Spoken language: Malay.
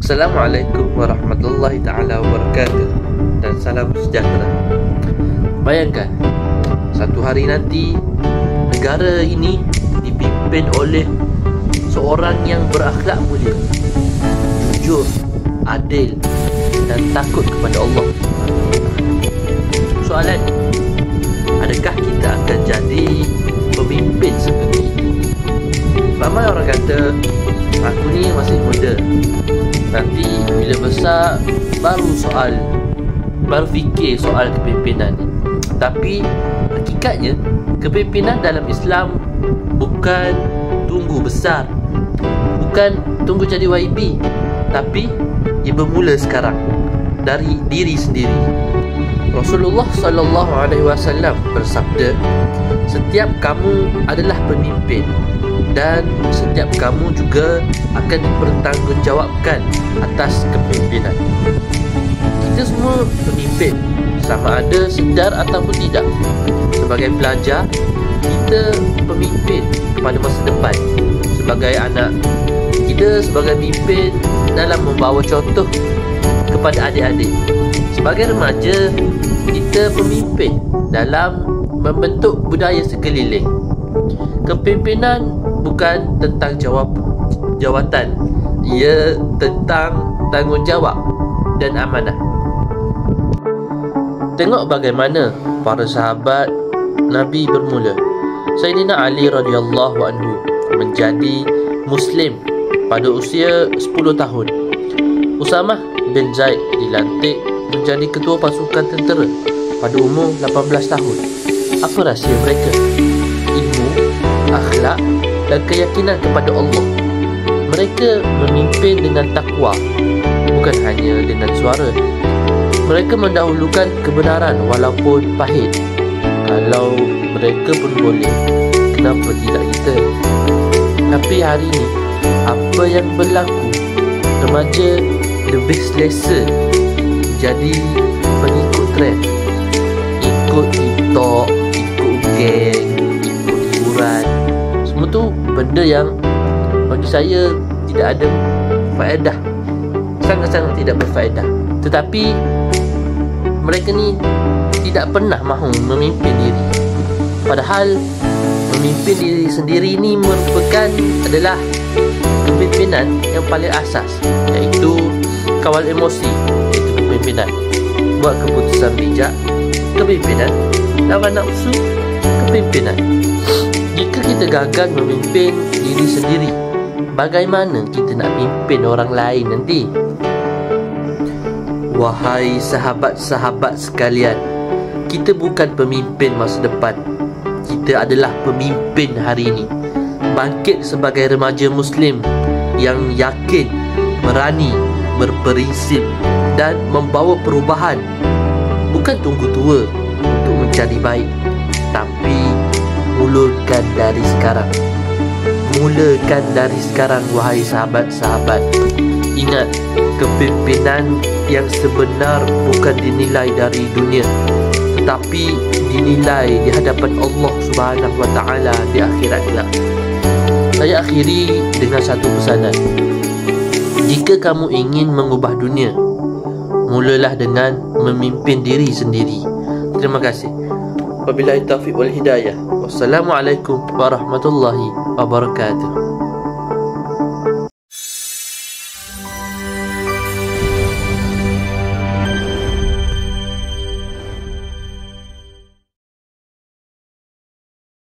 Assalamualaikum warahmatullahi ta'ala wabarakatuh. Dan salam sejahtera. Bayangkan, satu hari nanti negara ini dipimpin oleh seorang yang berakhlak mulia, jujur, adil dan takut kepada Allah. Soalan, adakah kita akan jadi pemimpin seperti itu? Ramai orang kata, aku ni masih muda, nanti bila besar baru fikir soal kepimpinan. Tapi hakikatnya kepimpinan dalam Islam bukan tunggu besar, bukan tunggu jadi YB, tapi ia bermula sekarang dari diri sendiri. Rasulullah SAW bersabda, setiap kamu adalah pemimpin dan setiap kamu juga akan dipertanggungjawabkan atas kepimpinan. Kita semua pemimpin, sama ada sedar ataupun tidak. Sebagai pelajar, kita pemimpin kepada masa depan. Sebagai anak, kita sebagai pemimpin dalam membawa contoh kepada adik-adik. Sebagai remaja, kita pemimpin dalam membentuk budaya sekeliling. Kepimpinan bukan tentang jawatan, ia tentang tanggungjawab dan amanah. Tengok bagaimana para sahabat Nabi bermula. Sayyidina Ali radhiyallahu anhu menjadi Muslim pada usia 10 tahun. Usamah bin Zaid dilantik menjadi ketua pasukan tentera pada umur 18 tahun. Apa rahsia mereka? Ilmu, akhlak dan keyakinan kepada Allah. Mereka memimpin dengan takwa, bukan hanya dengan suara. Mereka mendahulukan kebenaran walaupun pahit. Kalau mereka pun boleh, kenapa tidak kita? Tapi hari ini, apa yang berlaku? Remaja lebih selesa jadi pengikut trend, ikut TikTok, ikut geng, ikut hiburan. Semua tu benda yang bagi saya tidak ada faedah, sangat-sangat tidak berfaedah. Tetapi mereka ni tidak pernah mahu memimpin diri. Padahal memimpin diri sendiri ni adalah kepimpinan yang paling asas, iaitu kawal emosi, iaitu kepimpinan. Buat keputusan bijak, kepimpinan. Lawan nafsu, kepimpinan. Jika kita gagal memimpin diri sendiri, bagaimana kita nak pimpin orang lain nanti? Wahai sahabat-sahabat sekalian, kita bukan pemimpin masa depan, kita adalah pemimpin hari ini. Bangkit sebagai remaja Muslim yang yakin, berani, berprinsip dan membawa perubahan. Bukan tunggu tua untuk menjadi baik, tapi mulakan dari sekarang. Mulakan dari sekarang, wahai sahabat-sahabat. Ingat, kepimpinan yang sebenar bukan dinilai dari dunia, tetapi dinilai di hadapan Allah Subhanahu wa ta'ala di akhirat kelak. Saya akhiri dengan satu pesanan. Jika kamu ingin mengubah dunia, mulalah dengan memimpin diri sendiri. Terima kasih. Wabillahi taufiq wal hidayah. Wassalamualaikum warahmatullahi wabarakatuh.